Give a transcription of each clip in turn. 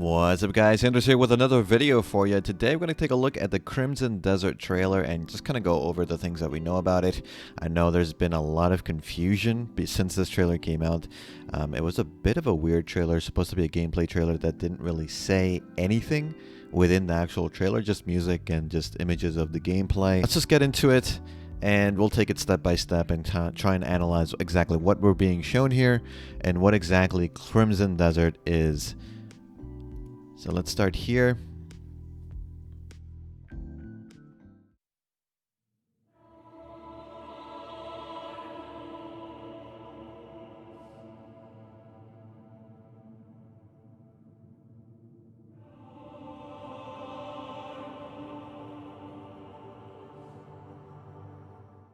What's up guys, Anders here with another video for you. Today we're going to take a look at the Crimson Desert trailer and just kind of go over the things that we know about it. I know there's been a lot of confusion since this trailer came out. It was a bit of a weird trailer, supposed to be a gameplay trailer that didn't really say anything within the actual trailer, just music and just images of the gameplay. Let's just get into it and we'll take it step by step and try and analyze exactly what we're being shown here and what exactly Crimson Desert is. So let's start here.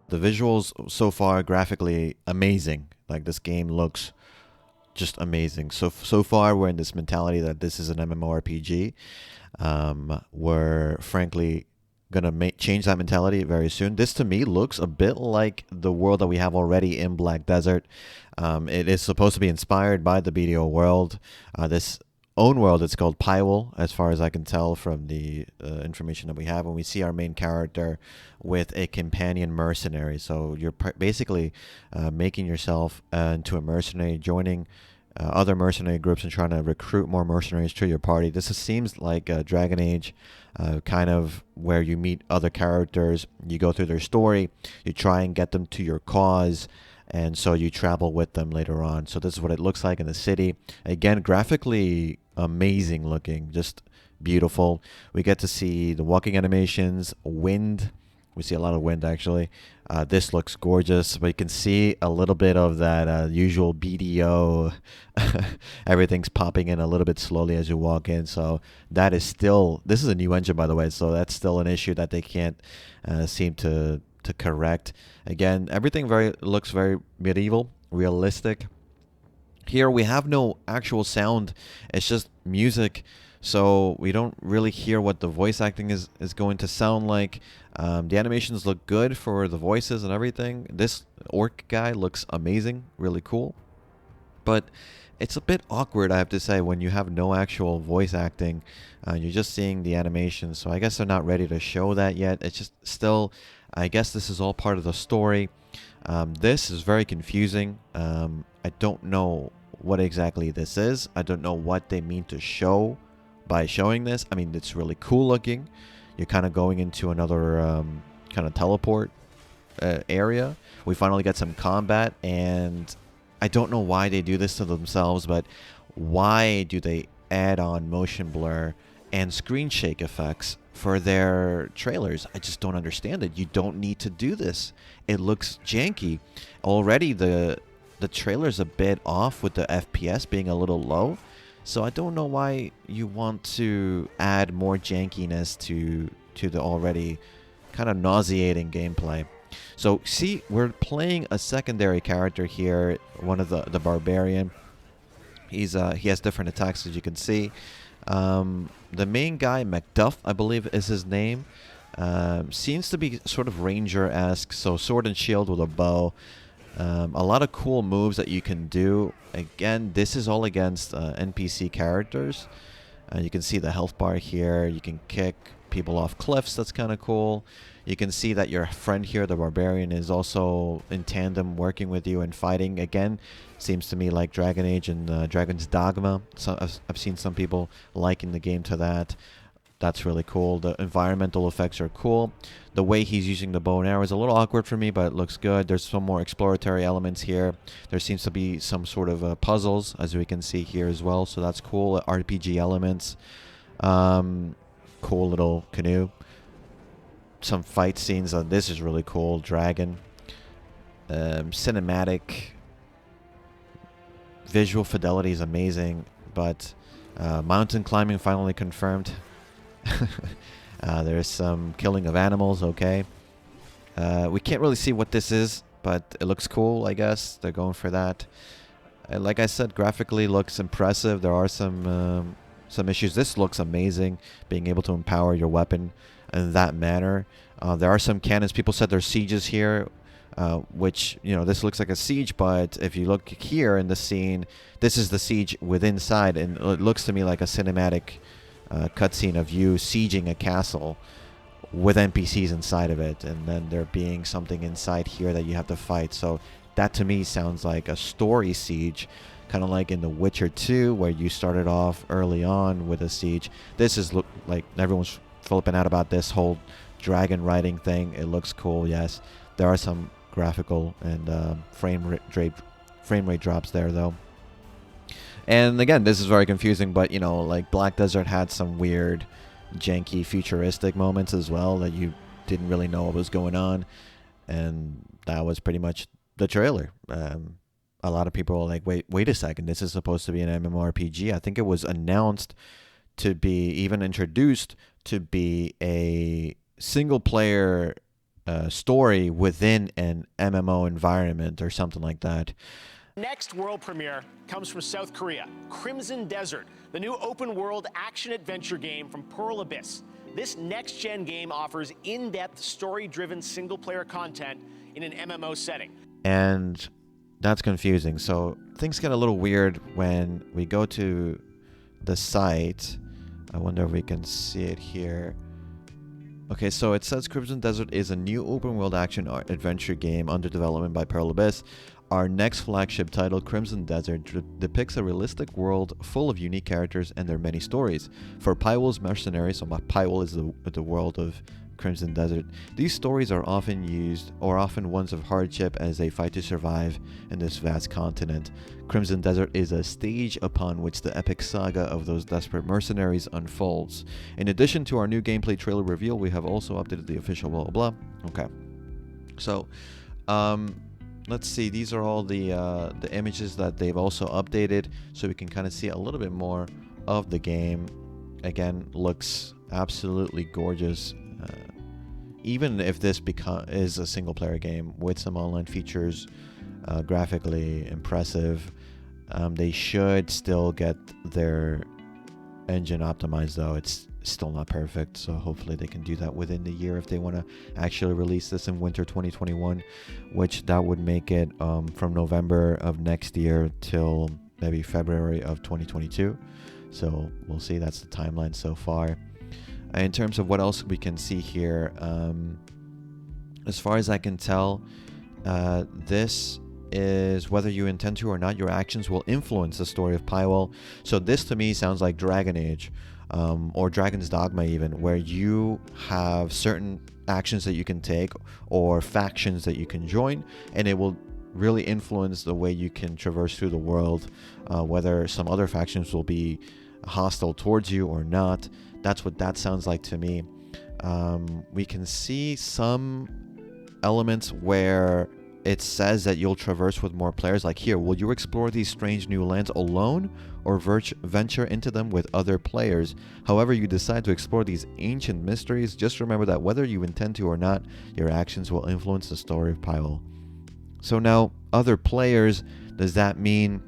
The visuals so far graphically amazing. Like this game looks just amazing. So far we're in this mentality that this is an MMORPG. We're frankly gonna change that mentality very soon. This to me looks a bit like the world that we have already in Black Desert. It is supposed to be inspired by the BDO world. This own world, it's called Pywell, as far as I can tell from the information that we have. And we see our main character with a companion mercenary. So you're basically making yourself into a mercenary, joining other mercenary groups and trying to recruit more mercenaries to your party. This seems like a Dragon Age, kind of where you meet other characters, you go through their story, you try and get them to your cause, and so you travel with them later on. So this is what it looks like in the city. Again, graphically amazing looking, just beautiful. We get to see the walking animations, wind. We see a lot of wind actually. This looks gorgeous, but you can see a little bit of that usual BDO. Everything's popping in a little bit slowly as you walk in. So that is still, this is a new engine by the way, so that's still an issue that they can't seem to correct. Again, everything looks very medieval, realistic. Here we have no actual sound, it's just music, so we don't really hear what the voice acting is going to sound like. The animations look good for the voices and everything. This orc guy looks amazing, really cool. But it's a bit awkward, I have to say, when you have no actual voice acting. You're just seeing the animation, so I guess they're not ready to show that yet. It's just still, I guess this is all part of the story. This is very confusing. I don't know what exactly this is. I don't know what they mean to show by showing this. I mean, it's really cool looking. You're kind of going into another kind of teleport area. We finally get some combat, and I don't know why they do this to themselves, but why do they add on motion blur and screen shake effects for their trailers? I just don't understand it. You don't need to do this. It looks janky. Already the trailer's a bit off with the FPS being a little low. So I don't know why you want to add more jankiness to the already kind of nauseating gameplay. So see, we're playing a secondary character here, one of the barbarian. He has different attacks, as you can see. The main guy, Macduff, I believe is his name, seems to be sort of ranger-esque, so sword and shield with a bow. A lot of cool moves that you can do. Again, this is all against NPC characters. You can see the health bar here. You can kick people off cliffs. That's kind of cool. You can see that your friend here, the barbarian, is also in tandem working with you and fighting. Again, seems to me like Dragon Age and Dragon's Dogma. So I've seen some people liking the game to that. That's really cool. The environmental effects are cool. The way he's using the bow and arrow is a little awkward for me, but it looks good. There's some more exploratory elements here. There seems to be some sort of puzzles, as we can see here as well. So that's cool. RPG elements. Cool little canoe. Some fight scenes. This is really cool. Dragon. Cinematic. Visual fidelity is amazing, but mountain climbing finally confirmed. There's some killing of animals, okay. We can't really see what this is, but it looks cool, I guess. They're going for that. Like I said, graphically looks impressive. There are some issues. This looks amazing, being able to empower your weapon in that manner. There are some cannons. People said there's sieges here. which, you know, this looks like a siege, but if you look here in the scene, this is the siege within inside, and it looks to me like a cinematic cutscene of you sieging a castle with NPCs inside of it, and then there being something inside here that you have to fight. So that to me sounds like a story siege, kind of like in The Witcher 2, where you started off early on with a siege. This is like everyone's flipping out about this whole dragon riding thing. It looks cool, yes. There are some graphical and frame rate drops there, though. And again, this is very confusing, but, you know, like Black Desert had some weird, janky, futuristic moments as well that you didn't really know what was going on. And that was pretty much the trailer. A lot of people are like, wait a second, this is supposed to be an MMORPG. I think it was announced to be, even introduced to be a single-player story within an MMO environment or something like that. Next world premiere comes from South Korea, Crimson Desert, the new open-world action-adventure game from Pearl Abyss. This next-gen game offers in-depth, story-driven single-player content in an MMO setting. And that's confusing. So things get a little weird when we go to the site. I wonder if we can see it here. Okay, so it says Crimson Desert is a new open-world action-adventure game under development by Pearl Abyss. Our next flagship title, Crimson Desert, depicts a realistic world full of unique characters and their many stories. For Pywell's mercenaries, so Pywell is the world of Crimson Desert, these stories are often ones of hardship as they fight to survive in this vast continent. Crimson Desert is a stage upon which the epic saga of those desperate mercenaries unfolds. In addition to our new gameplay trailer reveal, we have also updated the official blah blah blah. Okay, so let's see. These are all the images that they've also updated, so we can kind of see a little bit more of the game. Again, looks absolutely gorgeous. Even if this is a single-player game with some online features, graphically impressive, they should still get their engine optimized, though it's still not perfect, so hopefully they can do that within the year if they want to actually release this in winter 2021, which that would make it from November of next year till maybe February of 2022. So we'll see. That's the timeline so far. In terms of what else we can see here, as far as I can tell, this is whether you intend to or not, your actions will influence the story of Pywell. So this to me sounds like Dragon Age, or Dragon's Dogma even, where you have certain actions that you can take or factions that you can join, and it will really influence the way you can traverse through the world, whether some other factions will be hostile towards you or not. That's what that sounds like to me. We can see some elements where it says that you'll traverse with more players. Like here, will you explore these strange new lands alone or venture into them with other players? However you decide to explore these ancient mysteries, just remember that whether you intend to or not, your actions will influence the story of Pywell. So now, other players, do they mean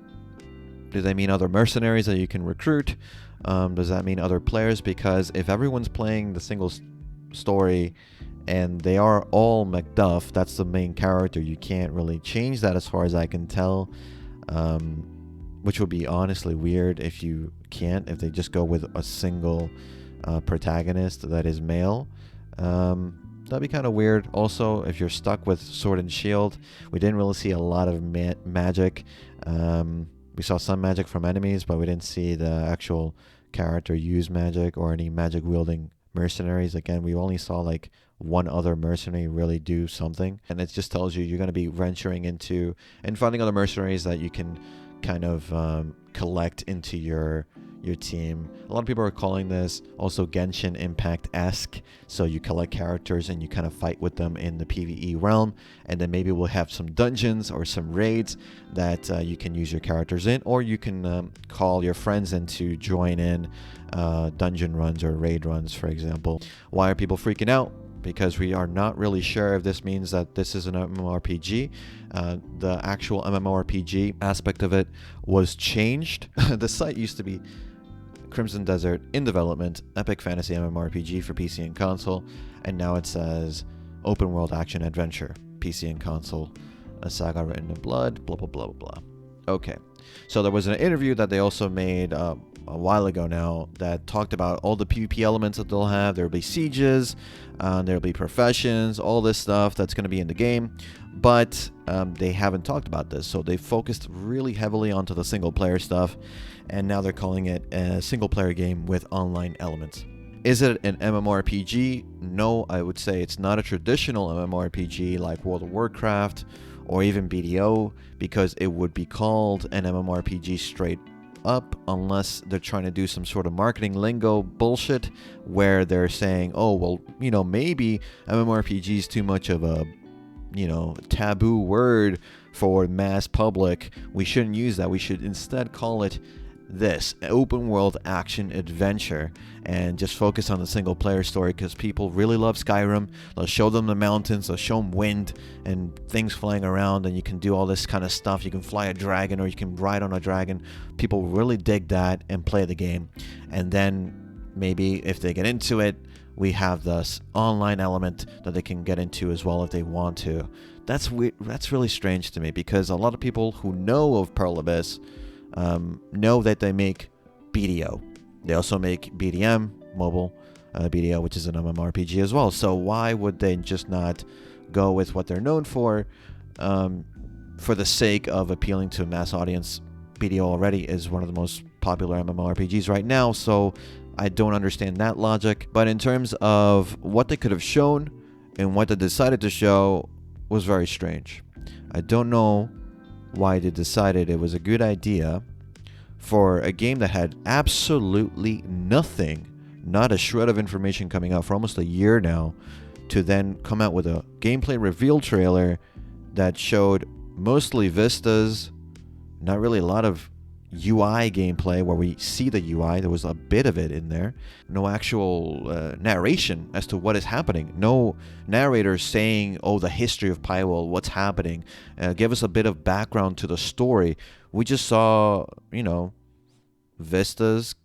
other mercenaries that you can recruit? Does that mean other players? Because if everyone's playing the single story and they are all Macduff, that's the main character, you can't really change that as far as I can tell, which would be honestly weird if they just go with a single protagonist that is male. That'd be kind of weird. Also, if you're stuck with Sword and Shield, we didn't really see a lot of magic. We saw some magic from enemies, but we didn't see the actual character use magic or any magic-wielding mercenaries. Again, we only saw like one other mercenary really do something, and it just tells you you're going to be venturing into and finding other mercenaries that you can kind of collect into your team. A lot of people are calling this also Genshin Impact-esque, so you collect characters and you kind of fight with them in the PvE realm, and then maybe we'll have some dungeons or some raids that you can use your characters in, or you can call your friends in to join in dungeon runs or raid runs, for example. Why are people freaking out? Because we are not really sure if this means that this is an MMORPG. The actual MMORPG aspect of it was changed. The site used to be Crimson Desert in development, epic fantasy MMORPG for PC and console, and now it says open world action adventure, PC and console. A saga written in blood, blah, blah, blah, blah, blah. Okay. So there was an interview that they also made a while ago now that talked about all the PvP elements that they'll have. There'll be sieges, there'll be professions, all this stuff that's going to be in the game. But they haven't talked about this. So they focused really heavily onto the single player stuff. And now they're calling it a single player game with online elements. Is it an MMORPG? No, I would say it's not a traditional MMORPG like World of Warcraft or even BDO, because it would be called an MMORPG straight up unless they're trying to do some sort of marketing lingo bullshit where they're saying, oh, well, you know, maybe MMORPG is too much of a, you know, taboo word for mass public. We shouldn't use that. We should instead call it this, open world action adventure, and just focus on the single player story, because people really love Skyrim. They'll show them the mountains, they'll show them wind and things flying around, and you can do all this kind of stuff. You can fly a dragon or you can ride on a dragon. People really dig that and play the game. And then maybe if they get into it, we have this online element that they can get into as well if they want to. That's weird. That's really strange to me, because a lot of people who know of Pearl Abyss know that they make BDO. They also make BDM, mobile BDO, which is an MMORPG as well. So why would they just not go with what they're known for the sake of appealing to a mass audience? BDO already is one of the most popular MMORPGs right now, so I don't understand that logic. But in terms of what they could have shown and what they decided to show was very strange. I don't know why they decided it was a good idea for a game that had absolutely nothing, not a shred of information coming out for almost a year now, to then come out with a gameplay reveal trailer that showed mostly vistas, not really a lot of UI gameplay where we see the UI. There was a bit of it in there. No actual narration as to what is happening. No narrator saying, oh, the history of Pyrewall, what's happening. Give us a bit of background to the story. We just saw, you know, vistas,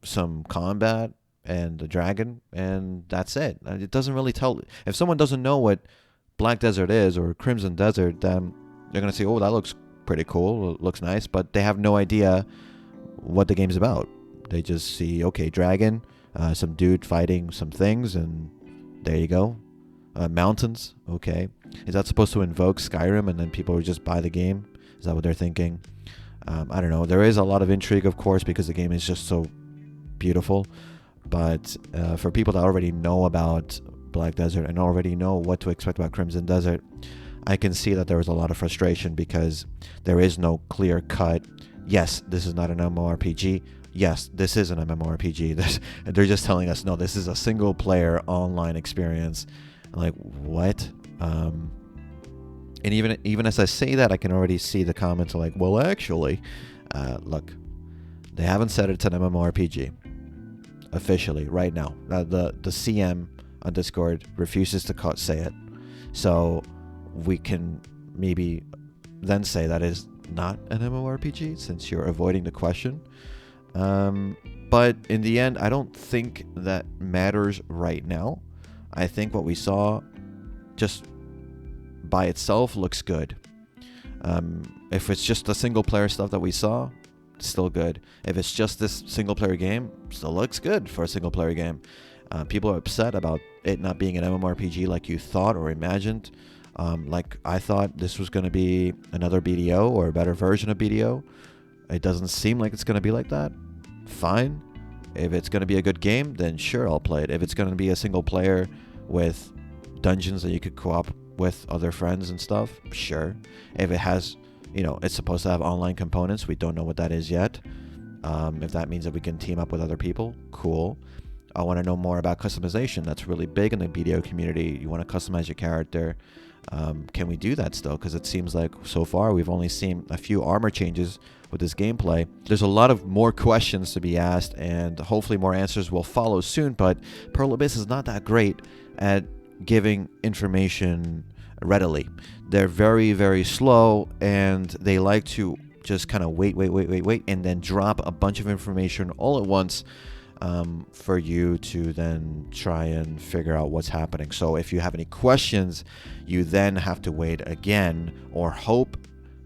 some combat, and the dragon, and that's it. It doesn't really tell. If someone doesn't know what Black Desert is or Crimson Desert, then they're going to say, oh, that looks pretty cool, it looks nice, but they have no idea what the game's about. They just see, okay, dragon, some dude fighting some things, and there you go. Mountains, okay. Is that supposed to invoke Skyrim and then people would just buy the game? Is that what they're thinking? I don't know. There is a lot of intrigue, of course, because the game is just so beautiful. But for people that already know about Black Desert and already know what to expect about Crimson Desert, I can see that there was a lot of frustration because there is no clear cut. Yes, this is not an MMORPG. Yes, this is an MMORPG. They're just telling us, no, this is a single player online experience. I'm like, what? And even as I say that, I can already see the comments are like, well, actually, look, they haven't said it's an MMORPG officially right now. The CM on Discord refuses to say it. So we can maybe then say that is not an MMORPG since you're avoiding the question. But in the end, I don't think that matters right now. I think what we saw just by itself looks good. If it's just the single player stuff that we saw, still good. If it's just this single player game, still looks good for a single player game. People are upset about it not being an MMORPG like you thought or imagined. Like I thought this was going to be another BDO or a better version of BDO. It doesn't seem like it's going to be like that. Fine. If it's going to be a good game, then sure, I'll play it. If it's going to be a single player with dungeons that you could co-op with other friends and stuff, sure. If it has, you know, it's supposed to have online components. We don't know what that is yet. If that means that we can team up with other people, cool. I want to know more about customization. That's really big in the BDO community. You want to customize your character. Can we do that still? Because it seems like so far we've only seen a few armor changes with this gameplay. There's a lot of more questions to be asked, and hopefully more answers will follow soon, but Pearl Abyss is not that great at giving information readily. They're very, very slow, and they like to just kind of wait, and then drop a bunch of information all at once. for you to then try and figure out what's happening. So if you have any questions, you then have to wait again or hope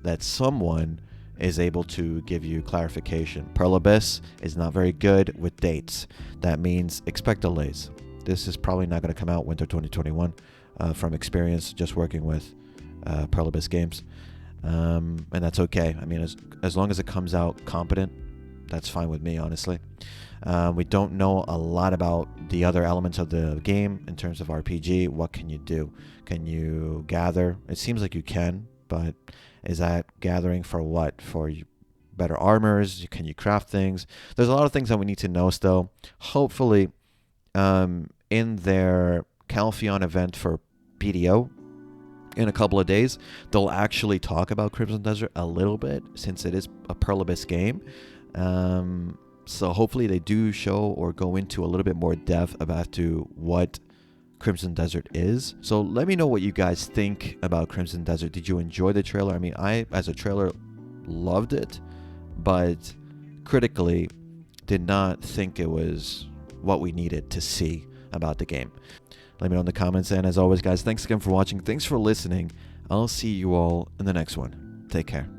that someone is able to give you clarification. Pearl Abyss is not very good with dates. That means expect delays. This is probably not going to come out winter 2021 from experience just working with Pearl Abyss games. And that's okay. I mean, as long as it comes out competent, that's fine with me, honestly. We don't know a lot about the other elements of the game in terms of RPG. What can you do? Can you gather? It seems like you can, but is that gathering for what? For better armors? Can you craft things? There's a lot of things that we need to know still. Hopefully, in their Calpheon event for PDO, in a couple of days, they'll actually talk about Crimson Desert a little bit, since it is a Pearl Abyss game. So hopefully they do show or go into a little bit more depth about to what Crimson Desert is. So let me know what you guys think about Crimson Desert. Did you enjoy the trailer? I mean, I, as a trailer, loved it, but critically did not think it was what we needed to see about the game. Let me know in the comments, and as always, guys, thanks again for watching. Thanks for listening. I'll see you all in the next one. Take care.